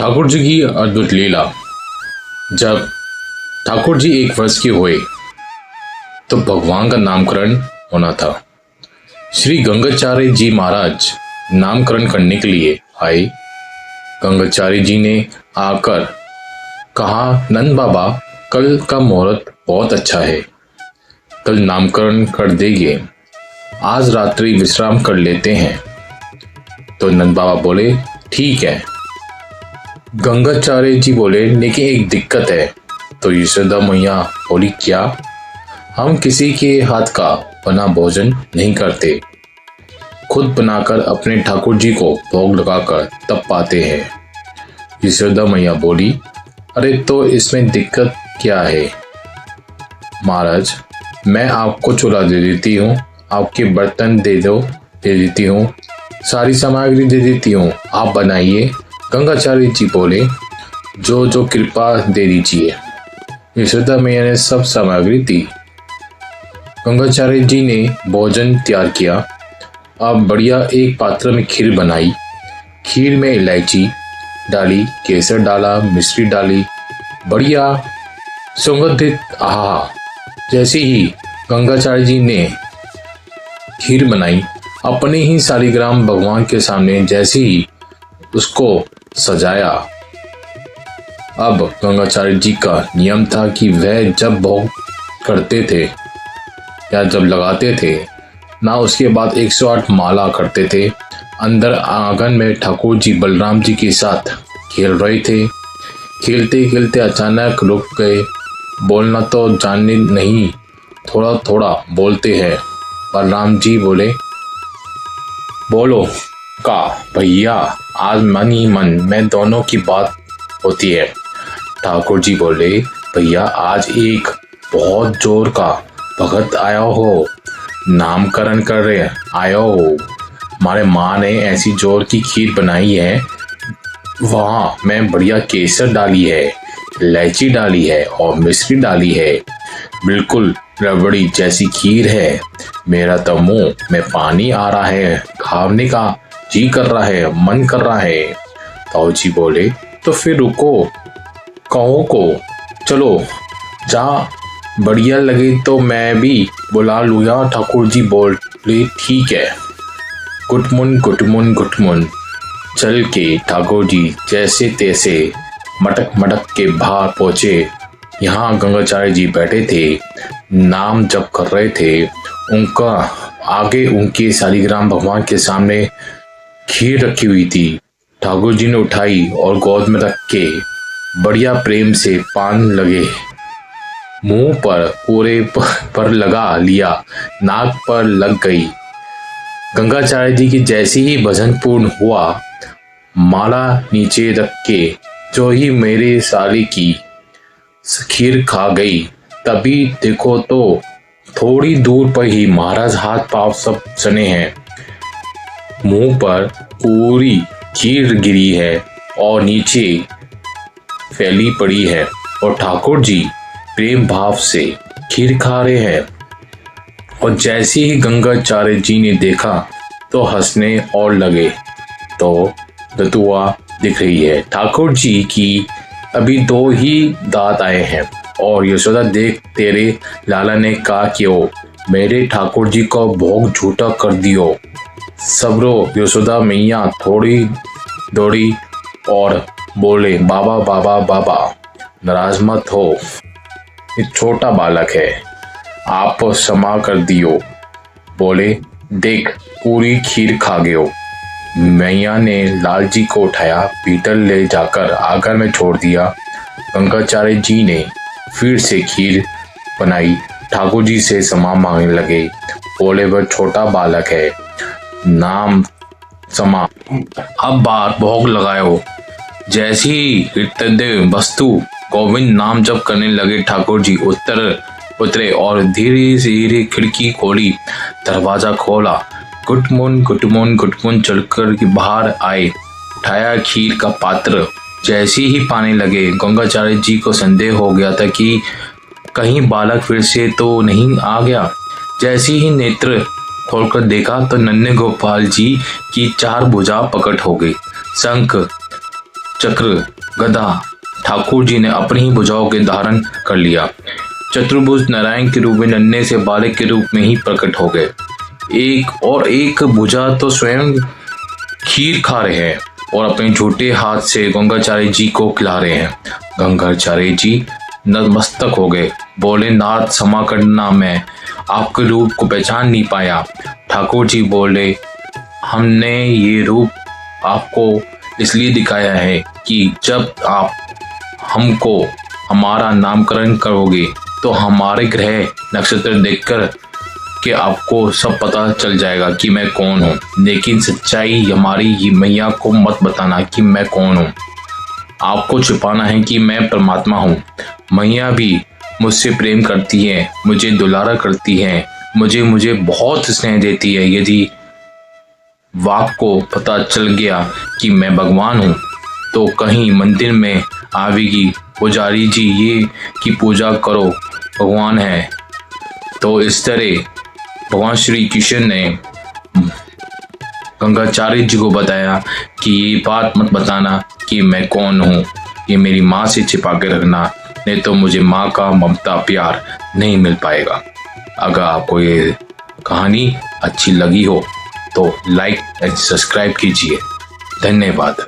ठाकुर जी की अद्भुत लीला। जब ठाकुर जी 1 वर्ष के हुए तो भगवान का नामकरण होना था। श्री गंगाचार्य जी महाराज नामकरण करने के लिए आए। गंगाचार्य जी ने आकर कहा, नंद बाबा कल का मुहूर्त बहुत अच्छा है, कल नामकरण कर देंगे, आज रात्रि विश्राम कर लेते हैं। तो नंद बाबा बोले ठीक है। गंगाचार्य जी बोले लेकिन एक दिक्कत है। तो यशोदा मैया बोली क्या? हम किसी के हाथ का बना भोजन नहीं करते, खुद बनाकर अपने ठाकुर जी को भोग लगाकर तब पाते हैं। यशोदा मैया बोली अरे तो इसमें दिक्कत क्या है महाराज, मैं आपको चूल्हा दे देती हूँ, आपके बर्तन दे देती हूँ, सारी सामग्री दे देती हूँ, आप बनाइए। गंगाचार्य जी बोले जो जो कृपा दे दीजिए। यशोदा मैया ने सब सामग्री दी। गंगाचार्य जी ने भोजन तैयार किया। अब बढ़िया एक पात्र में खीर बनाई। खीर में इलायची डाली, केसर डाला, मिश्री डाली, बढ़िया सुगंधित। आहा, जैसे ही गंगाचार्य जी ने खीर बनाई, अपने ही शालिग्राम भगवान के सामने जैसे ही उसको सजाया। अब गंगाचार्य जी का नियम था कि वह जब भोग करते थे या जब लगाते थे ना, उसके बाद 108 माला करते थे। अंदर आंगन में ठाकुर जी बलराम जी के साथ खेल रहे थे। खेलते खेलते अचानक रुक गए। बोलना तो जानने नहीं, थोड़ा थोड़ा बोलते हैं। बलराम जी बोले बोलो का भैया, आज मन ही मन में दोनों की बात होती है। ठाकुर जी बोले भैया आज एक बहुत जोर का भगत आया हो, नामकरण कर रहे आया हो, हमारे माँ ने ऐसी जोर की खीर बनाई है, वहाँ मैं बढ़िया केसर डाली है, इलायची डाली है और मिश्री डाली है, बिल्कुल रबड़ी जैसी खीर है। मेरा तो मुंह में पानी आ रहा है, खाने का जी कर रहा है, मन कर रहा है। ताऊ जी बोले तो फिर रुको, कहो को चलो, जहाँ बढ़िया लगे तो मैं भी बुला लूँगा। ठाकुर जी बोले ठीक है। गुटमुन गुटमुन गुटमुन चल के ठाकुर जी जैसे तैसे मटक मटक के बाहर पहुँचे। यहाँ गंगाचार्य जी बैठे थे, नाम जप कर रहे थे। उनका आगे उनके शालिग्राम भगवान के सामने खीर रखी हुई थी। ठाकुर जी ने उठाई और गोद में रख के बढ़िया प्रेम से पान लगे, मुंह पर पूरे पर लगा लिया, नाक पर लग गई। गंगाचार्य जी की जैसे ही भजन पूर्ण हुआ, माला नीचे रख के जो ही मेरे साली की खीर खा गई, तभी देखो तो थोड़ी दूर पर ही महाराज हाथ पांव सब सने हैं, मुंह पर पूरी खीर गिरी है और नीचे फैली पड़ी है और ठाकुर जी प्रेम भाव से खीर खा रहे हैं। और जैसे ही गंगाचार्य जी ने देखा तो हंसने और लगे। तो दतुआ दिख रही है। ठाकुर जी की अभी 2 ही दांत आए हैं और यशोदा देख तेरे लाला ने कहा क्यों मेरे ठाकुर जी को भोग झूठा कर दियो। सबरो यशोदा मैया थोड़ी दौड़ी और बोले बाबा बाबा बाबा, नाराज मत हो, ये छोटा बालक है, आप क्षमा कर दियो। बोले देख पूरी खीर खा गयो। मैया ने लालजी को उठाया, पीतल ले जाकर आंगन में छोड़ दिया। गंगाचार्य जी ने फिर से खीर बनाई, ठाकुर जी से क्षमा मांगने लगे। बोले वह छोटा बालक है, नाम क्षमा, अब बार भोग लगाओ। जैसी हृदय वस्तु गोविंद नाम जप करने लगे, ठाकुर जी उतरे और धीरे धीरे खिड़की खोली, दरवाजा खोला, गुटमुन गुटमुन गुटमुन चलकर के बाहर आए, उठाया खीर का पात्र। जैसे ही पाने लगे, गंगाचार्य जी को संदेह हो गया था कि कहीं बालक फिर से तो नहीं आ गया। जैसे ही नेत्र खोलकर देखा तो नन्हे गोपाल जी की 4 भुजा प्रकट हो गई। शंख चक्र गदा ठाकुर जी ने अपनी ही भुजाओं के धारण कर लिया। चतुर्भुज नारायण के रूप में नन्हे से बालक के रूप में ही प्रकट हो गए। एक भुजा तो स्वयं खीर खा रहे हैं और अपने छोटे हाथ से गंगाचार्य जी को खिला रहे हैं। गंगाचार्य जी नतमस्तक हो गए, बोले, नाथ क्षमा करना, मैं आपके रूप को पहचान नहीं पाया। ठाकुर जी बोले, हमने ये रूप आपको इसलिए दिखाया है कि जब आप हमको हमारा नामकरण करोगे तो हमारे ग्रह नक्षत्र देखकर कि आपको सब पता चल जाएगा कि मैं कौन हूँ। लेकिन सच्चाई हमारी मैया को मत बताना कि मैं कौन हूँ। आपको छुपाना है कि मैं परमात्मा हूँ। मैया भी मुझसे प्रेम करती है, मुझे दुलारा करती है, मुझे बहुत स्नेह देती है। यदि वाक को पता चल गया कि मैं भगवान हूँ तो कहीं मंदिर में आवेगी, पुजारी जी ये की पूजा करो, भगवान है। तो इस तरह भगवान श्री कृष्ण ने गंगाचार्य जी को बताया कि ये बात मत बताना कि मैं कौन हूँ, ये मेरी माँ से छिपा के रखना, नहीं तो मुझे माँ का ममता प्यार नहीं मिल पाएगा। अगर आपको ये कहानी अच्छी लगी हो तो लाइक एंड सब्सक्राइब कीजिए। धन्यवाद।